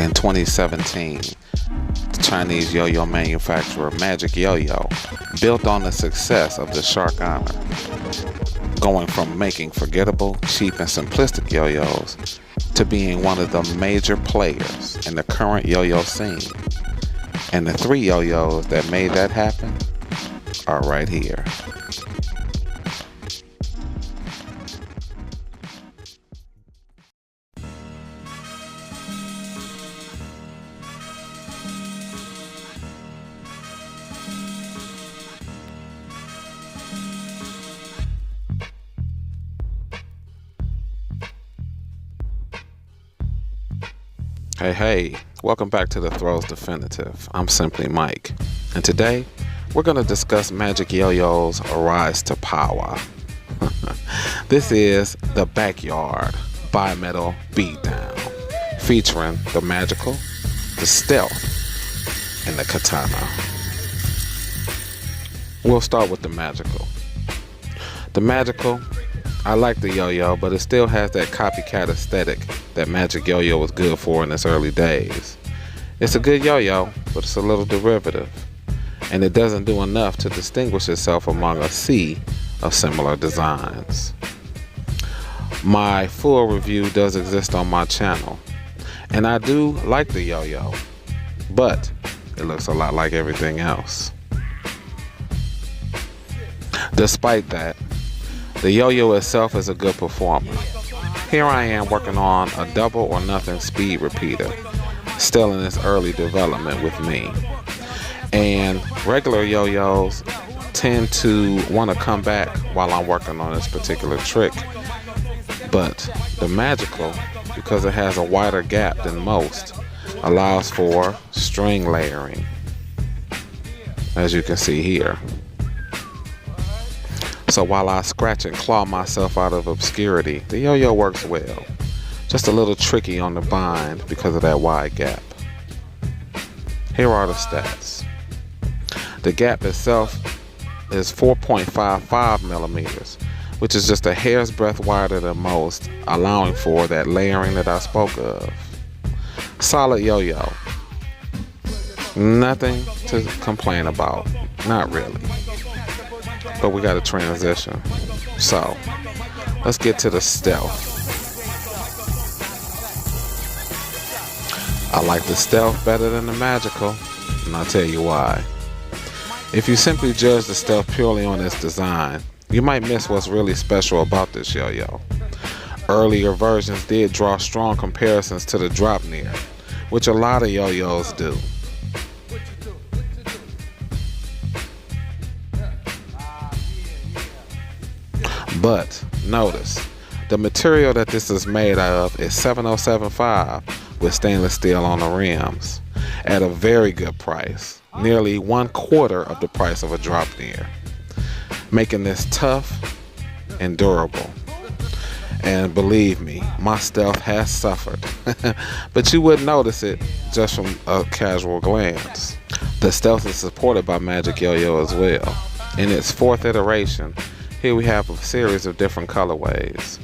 In 2017, the Chinese yo-yo manufacturer MagicYoyo built on the success of the Shark Honor, going from making forgettable, cheap, and simplistic yo-yos to being one of the major players in the current yo-yo scene. And the 3 yo-yos that made that happen are right here. Hey, welcome back to the Throws Definitive. I'm Simply Mike, and today we're going to discuss MagicYoyo's rise to power. This is the Backyard Bimetal Beatdown, featuring the Magical, the Stealth, and the Katana. We'll start with the Magical. The Magical, I like the yo-yo, but it still has that copycat aesthetic that MagicYoyo was good for in its early days. It's a good yo-yo, but it's a little derivative, and it doesn't do enough to distinguish itself among a sea of similar designs. My full review does exist on my channel, and I do like the yo-yo, but it looks a lot like everything else. Despite that, the yo-yo itself is a good performer. Here I am working on a double or nothing speed repeater, still in its early development with me. And regular yo-yos tend to want to come back while I'm working on this particular trick. But the Magical, because it has a wider gap than most, allows for string layering, as you can see here. So while I scratch and claw myself out of obscurity, the yo-yo works well. Just a little tricky on the bind because of that wide gap. Here are the stats. The gap itself is 4.55 millimeters, which is just a hair's breadth wider than most, allowing for that layering that I spoke of. Solid yo-yo. Nothing to complain about. Not really. But we got a transition. So, let's get to the Stealth. I like the Stealth better than the Magical, and I'll tell you why. If you simply judge the Stealth purely on its design, you might miss what's really special about this yo-yo. Earlier versions did draw strong comparisons to the Drop Near, which a lot of yo-yos do. But notice, the material that this is made of is 7075 with stainless steel on the rims at a very good price, nearly 1/4 of the price of a Drop Near, making this tough and durable. And believe me, my Stealth has suffered, but you wouldn't notice it just from a casual glance. The Stealth is supported by MagicYoyo as well. In its 4th iteration, here we have a series of different colorways.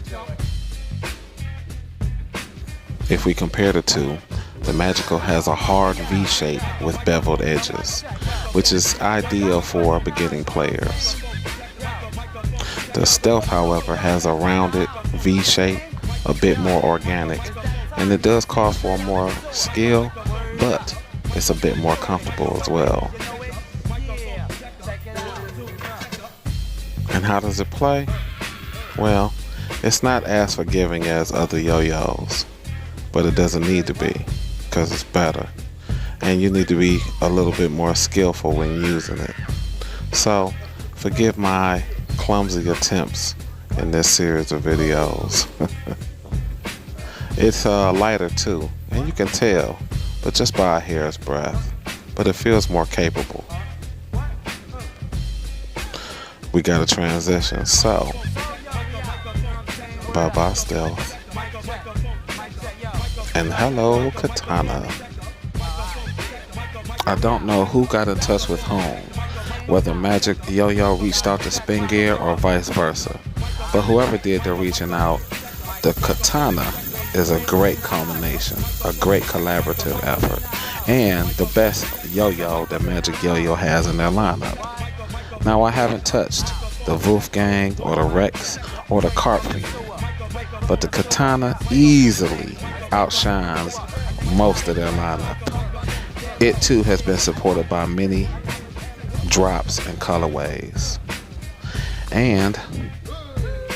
If we compare the two, the Magical has a hard V shape with beveled edges, which is ideal for beginning players. The Stealth, however, has a rounded V shape, a bit more organic, and it does call for more skill, but it's a bit more comfortable as well. And how does it play? Well, it's not as forgiving as other yo-yos, but it doesn't need to be, because it's better. And you need to be a little bit more skillful when using it. So, forgive my clumsy attempts in this series of videos. It's lighter too, and you can tell, but just by a hair's breadth. But it feels more capable. We got a transition, so bye-bye Stealth, and hello Katana. I don't know who got in touch with whom, whether MagicYoyo reached out to Spin Gear or vice versa, but whoever did the reaching out, the Katana is a great culmination, a great collaborative effort, and the best yo-yo that MagicYoyo has in their lineup. Now, I haven't touched the Wolfgang or the Rex or the Carp Phoenix, but the Katana easily outshines most of their lineup. It too has been supported by many drops and colorways. And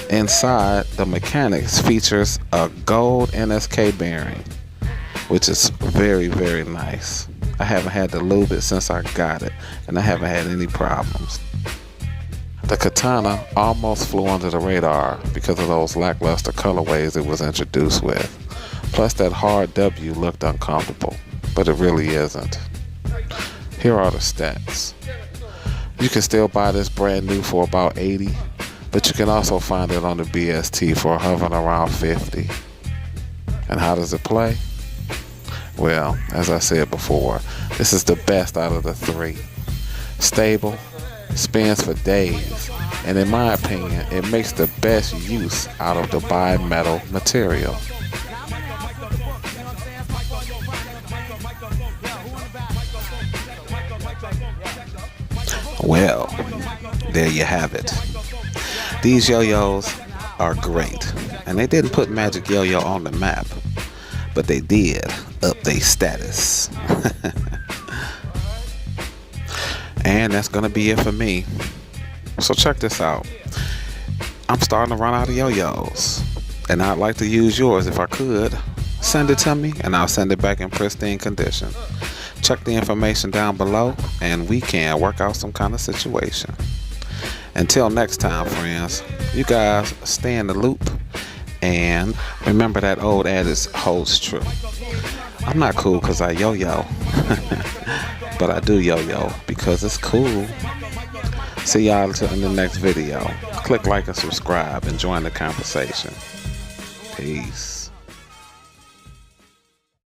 inside, the mechanics features a gold NSK bearing, which is very, very nice. I haven't had to lube it since I got it, and I haven't had any problems. The Katana almost flew under the radar because of those lackluster colorways it was introduced with. Plus, that hard W looked uncomfortable, but it really isn't. Here are the stats. You can still buy this brand new for about $80, but you can also find it on the BST for hovering around $50. And how does it play? Well, as I said before, this is the best out of the three. Stable, spins for days, and in my opinion, it makes the best use out of the bi-metal material. Well, there you have it. These yo-yos are great, and they didn't put MagicYoyo on the map, but they did up their status. And that's gonna be it for me. So check this out. I'm starting to run out of yo-yos, and I'd like to use yours if I could. Send it to me, and I'll send it back in pristine condition. Check the information down below, and we can work out some kind of situation. Until next time, friends, you guys stay in the loop, and remember that old adage holds true. I'm not cool because I yo-yo, but I do yo-yo because it's cool. See y'all in the next video. Click like and subscribe and join the conversation. Peace.